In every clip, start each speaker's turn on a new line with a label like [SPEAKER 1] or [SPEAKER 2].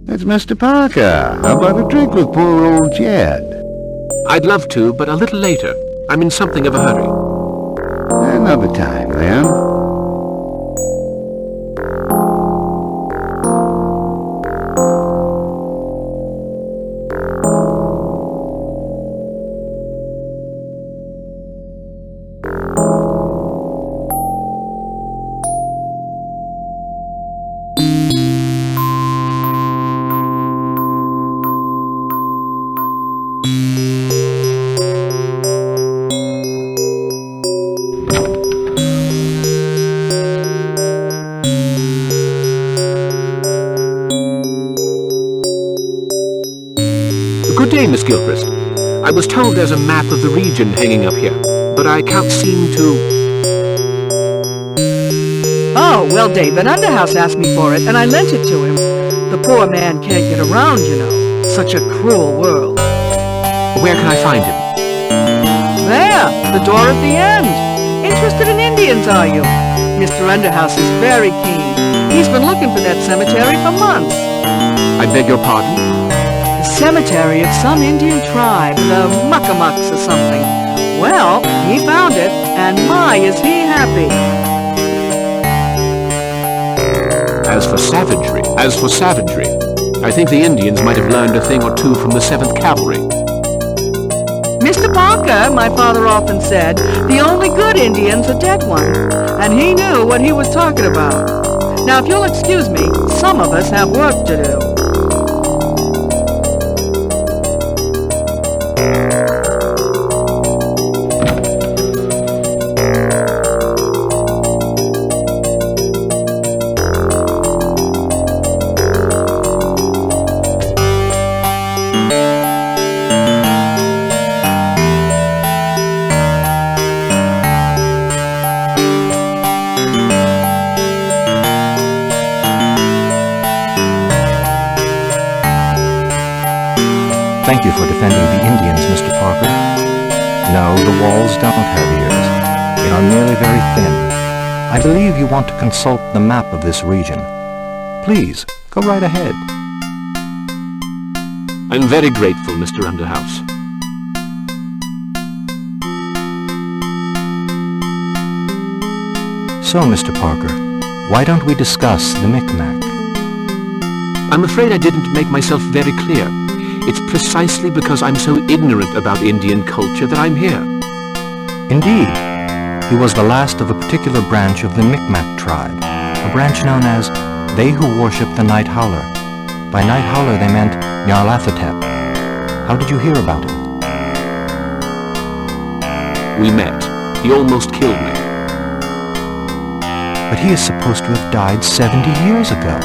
[SPEAKER 1] It's Mr. Parker. How about a drink with poor old Jed?
[SPEAKER 2] I'd love to, but a little later. I'm in something of a hurry.
[SPEAKER 1] Another time, then.
[SPEAKER 2] Good day, Miss Gildchrist. I was told there's a map of the region hanging up here, but I can't seem to...
[SPEAKER 3] Oh, well, David Underhouse asked me for it, and I lent it to him. The poor man can't get around, you know. Such a cruel world.
[SPEAKER 2] Where can I find him?
[SPEAKER 3] There, the door at the end. Interested in Indians, are you? Mr. Underhouse is very keen. He's been looking for that cemetery for months.
[SPEAKER 2] I beg your pardon?
[SPEAKER 3] The cemetery of some Indian tribe, the Muckamucks or something. Well, he found it, and my, is he happy.
[SPEAKER 2] As for savagery, I think the Indians might have learned a thing or two from the 7th Cavalry.
[SPEAKER 3] Mr. Parker, my father often said, the only good Indian's a dead one, and he knew what he was talking about. Now, if you'll excuse me, some of us have work to do.
[SPEAKER 4] Thank you for defending the Indians, Mr. Parker. No, the walls don't have ears. They are merely very thin. I believe you want to consult the map of this region. Please, go right ahead.
[SPEAKER 2] I'm very grateful, Mr. Underhouse.
[SPEAKER 4] So, Mr. Parker, why don't we discuss the Micmac?
[SPEAKER 2] I'm afraid I didn't make myself very clear. It's precisely because I'm so ignorant about Indian culture that I'm here.
[SPEAKER 4] Indeed. He was the last of a particular branch of the Micmac tribe, a branch known as they who worship the Night Howler. By Night Howler they meant Nyarlathotep. How did you hear about him?
[SPEAKER 2] We met. He almost killed me.
[SPEAKER 4] But he is supposed to have died 70 years ago.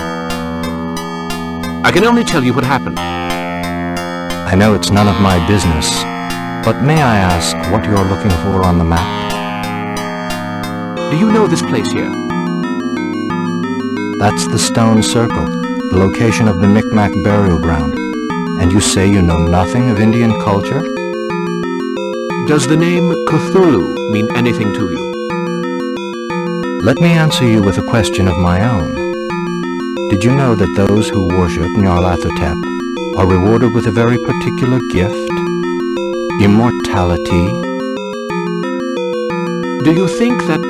[SPEAKER 2] I can only tell you what happened.
[SPEAKER 4] I know it's none of my business, but may I ask what you're looking for on the map?
[SPEAKER 2] Do you know this place here?
[SPEAKER 4] That's the Stone Circle, the location of the Micmac burial ground. And you say you know nothing of Indian culture?
[SPEAKER 2] Does the name Cthulhu mean anything to you?
[SPEAKER 4] Let me answer you with a question of my own. Did you know that those who worship Nyarlathotep are rewarded with a very particular gift? Immortality.
[SPEAKER 2] Do you think that...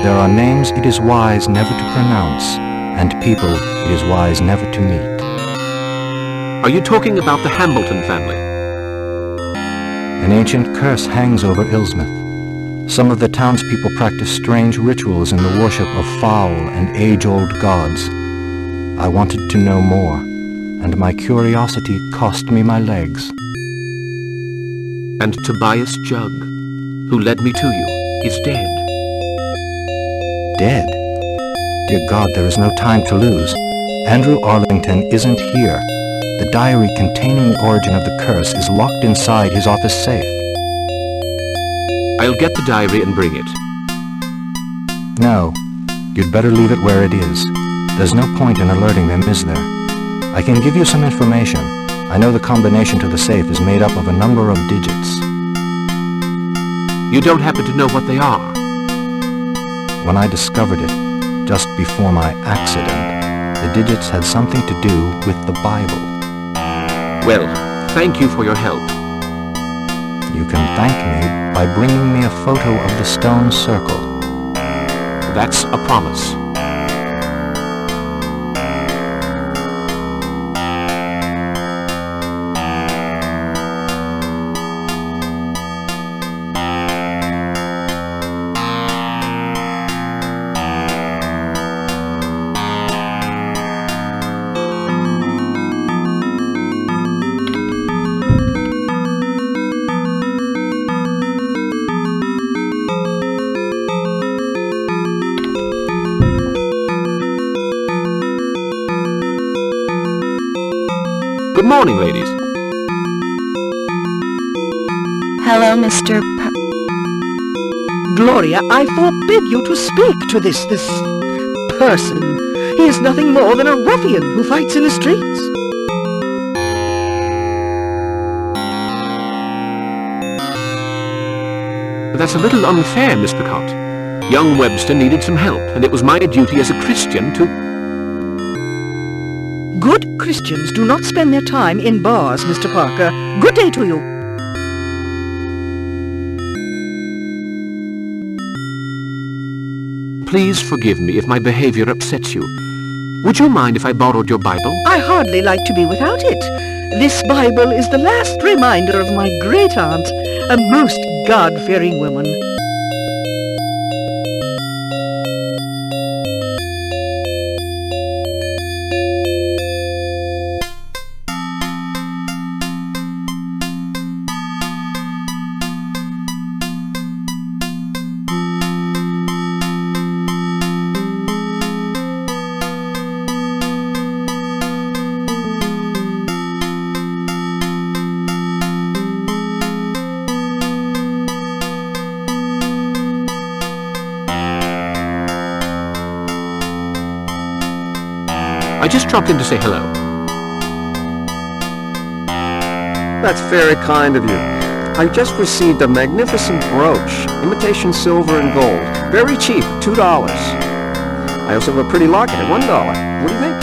[SPEAKER 4] There are names it is wise never to pronounce, and people it is wise never to meet.
[SPEAKER 2] Are you talking about the Hambleton family?
[SPEAKER 4] An ancient curse hangs over Ilsmith. Some of the townspeople practice strange rituals in the worship of foul and age-old gods. I wanted to know more, and my curiosity cost me my legs.
[SPEAKER 2] And Tobias Jugg, who led me to you, is dead.
[SPEAKER 4] Dead? Dear God, there is no time to lose. Andrew Arlington isn't here. The diary containing the origin of the curse is locked inside his office safe.
[SPEAKER 2] I'll get the diary and bring it.
[SPEAKER 4] No. You'd better leave it where it is. There's no point in alerting them, is there? I can give you some information. I know the combination to the safe is made up of a number of digits.
[SPEAKER 2] You don't happen to know what they are?
[SPEAKER 4] When I discovered it, just before my accident, the digits had something to do with the Bible.
[SPEAKER 2] Well, thank you for your help.
[SPEAKER 4] You can thank me by bringing me a photo of the stone circle.
[SPEAKER 2] That's a promise. Good morning, ladies.
[SPEAKER 5] Hello, Mr.
[SPEAKER 3] Gloria, I forbid you to speak to this person. He is nothing more than a ruffian who fights in the streets.
[SPEAKER 2] But that's a little unfair, Miss Picott. Young Webster needed some help, and it was my duty as a Christian to...
[SPEAKER 3] Good Christians do not spend their time in bars, Mr. Parker. Good day to you.
[SPEAKER 2] Please forgive me if my behavior upsets you. Would you mind if I borrowed your Bible?
[SPEAKER 3] I hardly like to be without it. This Bible is the last reminder of my great-aunt, a most God-fearing woman.
[SPEAKER 2] I just dropped in to say hello.
[SPEAKER 6] That's very kind of you. I just received a magnificent brooch, imitation silver and gold. Very cheap, $2. I also have a pretty locket at $1. What do you think?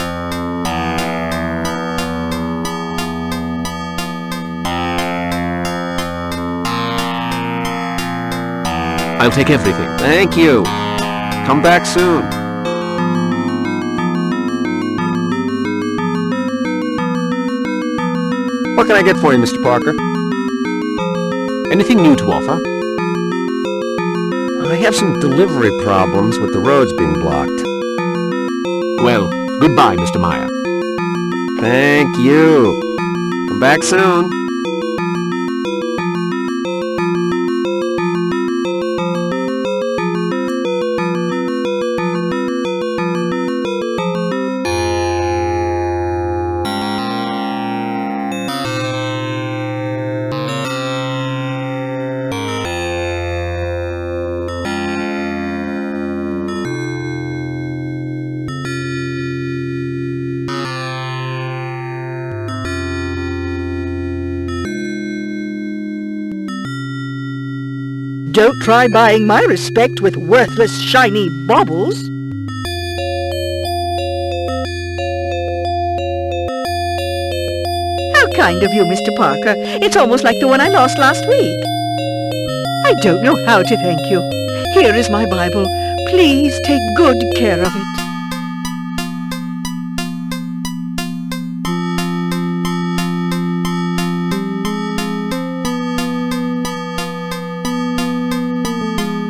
[SPEAKER 2] I'll take everything.
[SPEAKER 6] Thank you. Come back soon. What can I get for you, Mr. Parker?
[SPEAKER 2] Anything new to offer?
[SPEAKER 6] I have some delivery problems with the roads being blocked.
[SPEAKER 2] Well, goodbye, Mr. Myer.
[SPEAKER 6] Thank you. Come back soon.
[SPEAKER 3] Don't try buying my respect with worthless, shiny baubles. How kind of you, Mr. Parker. It's almost like the one I lost last week. I don't know how to thank you. Here is my Bible. Please take good care of it.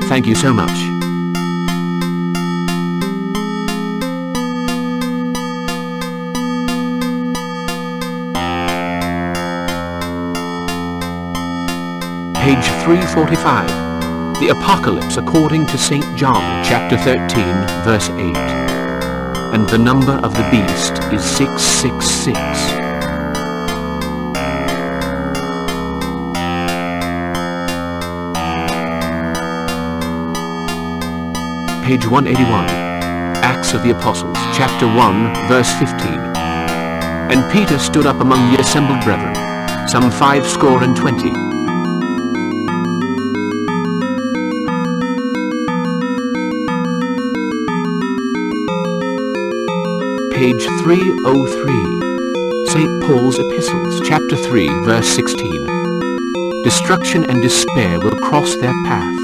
[SPEAKER 2] Thank you so much. Page 345. The Apocalypse according to St. John, chapter 13, verse 8. And the number of the beast is 666. page 181, Acts of the Apostles, chapter 1, verse 15. And Peter stood up among the assembled brethren, some 80. Page 303, St. Paul's Epistles, chapter 3, verse 16. Destruction and despair will cross their path.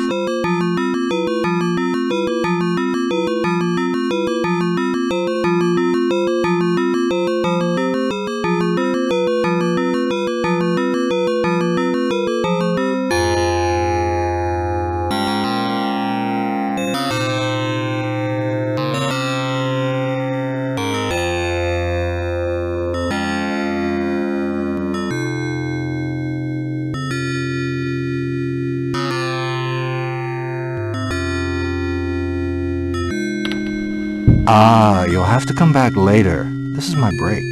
[SPEAKER 4] You'll have to come back later. This is my break.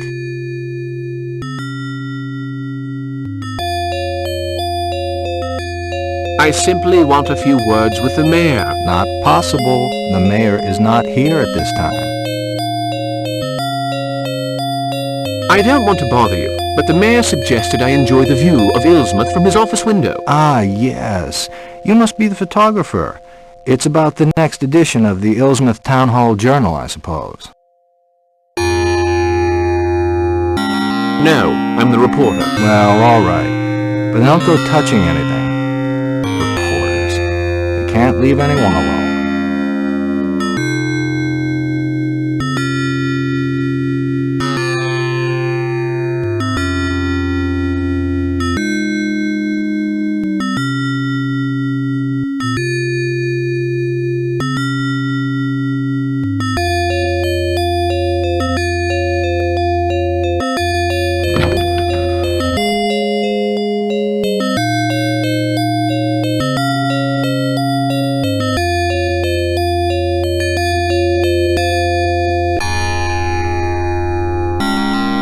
[SPEAKER 2] I simply want a few words with the mayor.
[SPEAKER 4] Not possible. The mayor is not here at this time.
[SPEAKER 2] I don't want to bother you, but the mayor suggested I enjoy the view of Ilsmouth from his office window.
[SPEAKER 4] Ah, yes. You must be the photographer. It's about the next edition of the Ilsmouth Town Hall Journal, I suppose.
[SPEAKER 2] No, I'm the reporter.
[SPEAKER 4] Well, all right. But don't go touching anything. Reporters. They can't leave anyone alone.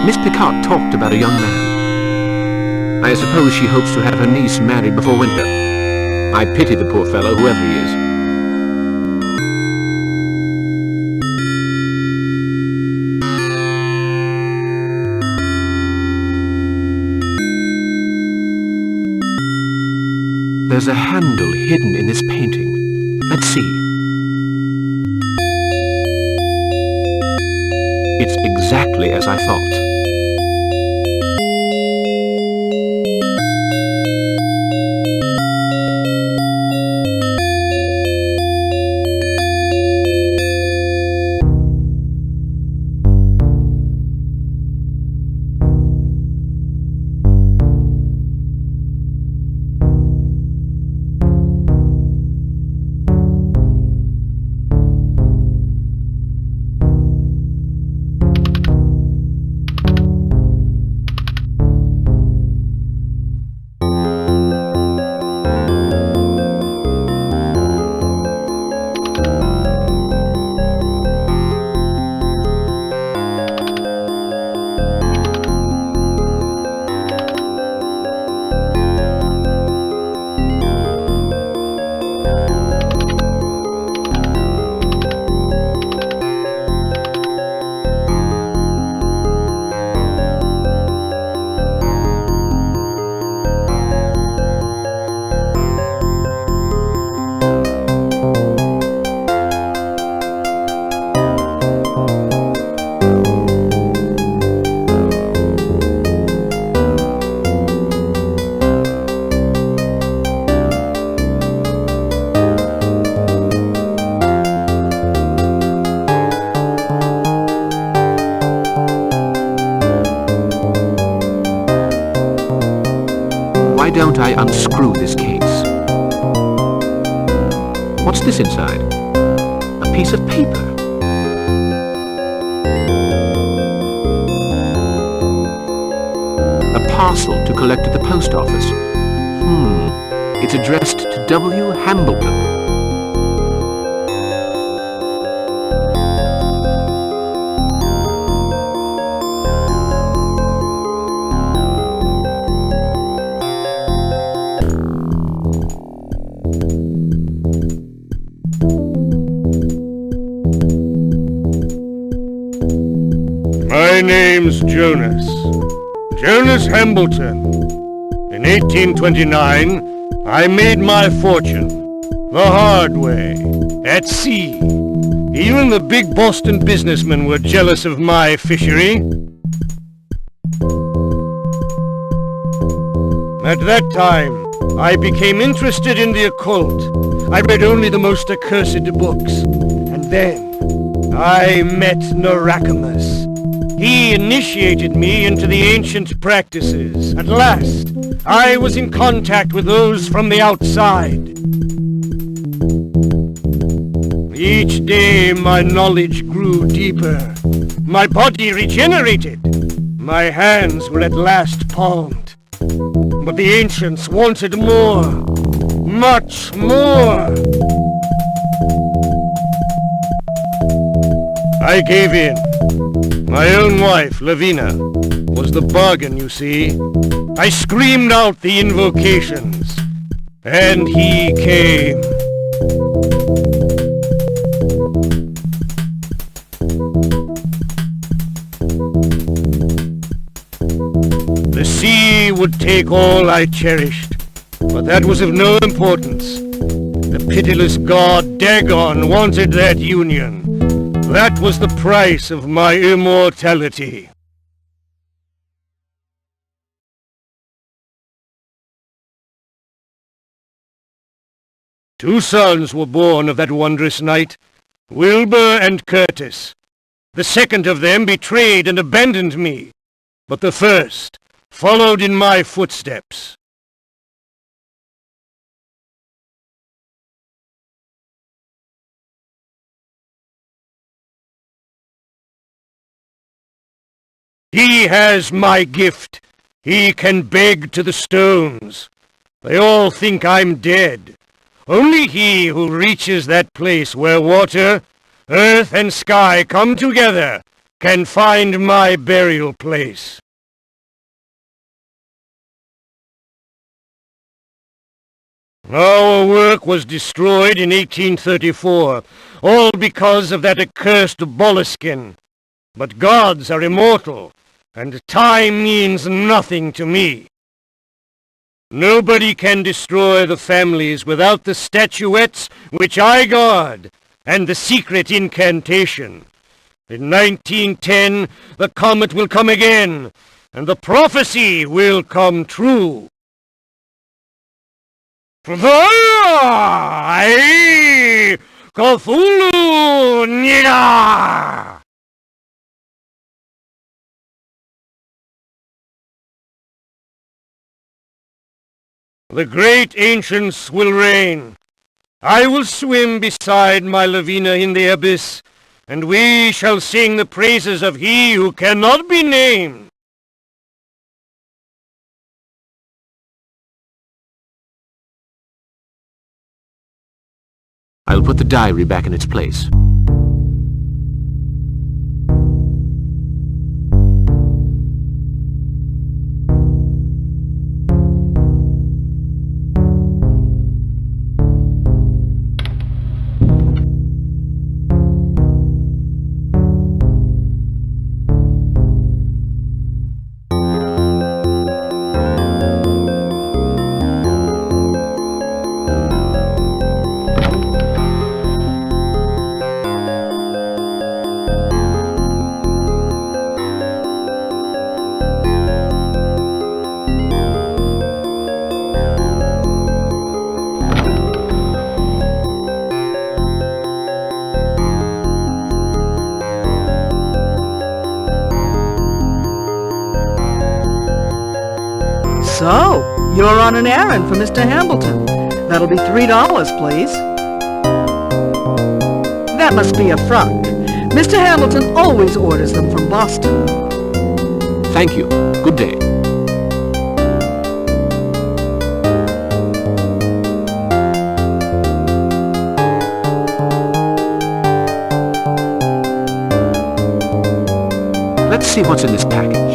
[SPEAKER 2] Miss Picott talked about a young man. I suppose she hopes to have her niece married before winter. I pity the poor fellow, whoever he is. There's a handle hidden in this painting. Let's see. It's exactly as I thought. Why don't I unscrew this case? What's this inside? A piece of paper. A parcel to collect at the post office. It's addressed to W. Hambleton.
[SPEAKER 1] name's Jonas. Jonas Hambleton. In 1829, I made my fortune. The hard way. At sea. Even the big Boston businessmen were jealous of my fishery. At that time, I became interested in the occult. I read only the most accursed books. And then, I met Narakamus. He initiated me into the ancient practices. At last, I was in contact with those from the outside. Each day, my knowledge grew deeper. My body regenerated. My hands were at last palmed. But the ancients wanted more. Much more. I gave in. My own wife, Lavina, was the bargain, you see. I screamed out the invocations. And he came. The sea would take all I cherished, but that was of no importance. The pitiless god Dagon wanted that union. That was the price of my immortality. Two sons were born of that wondrous night, Wilbur and Curtis. The second of them betrayed and abandoned me, but the first followed in my footsteps. He has my gift. He can beg to the stones. They all think I'm dead. Only he who reaches that place where water, earth, and sky come together can find my burial place. Our work was destroyed in 1834, all because of that accursed Boleskine. But gods are immortal, and time means nothing to me. Nobody can destroy the families without the statuettes which I guard, and the secret incantation. In 1910, the comet will come again, and the prophecy will come true. Cthulhu! Nya! The great ancients will reign. I will swim beside my Lavina in the abyss, and we shall sing the praises of he who cannot be named.
[SPEAKER 2] I'll put the diary back in its place.
[SPEAKER 3] So, you're on an errand for Mr. Hambleton. That'll be $3, please. That must be a front. Mr. Hambleton always orders them from Boston.
[SPEAKER 2] Thank you. Good day. Let's see what's in this packet.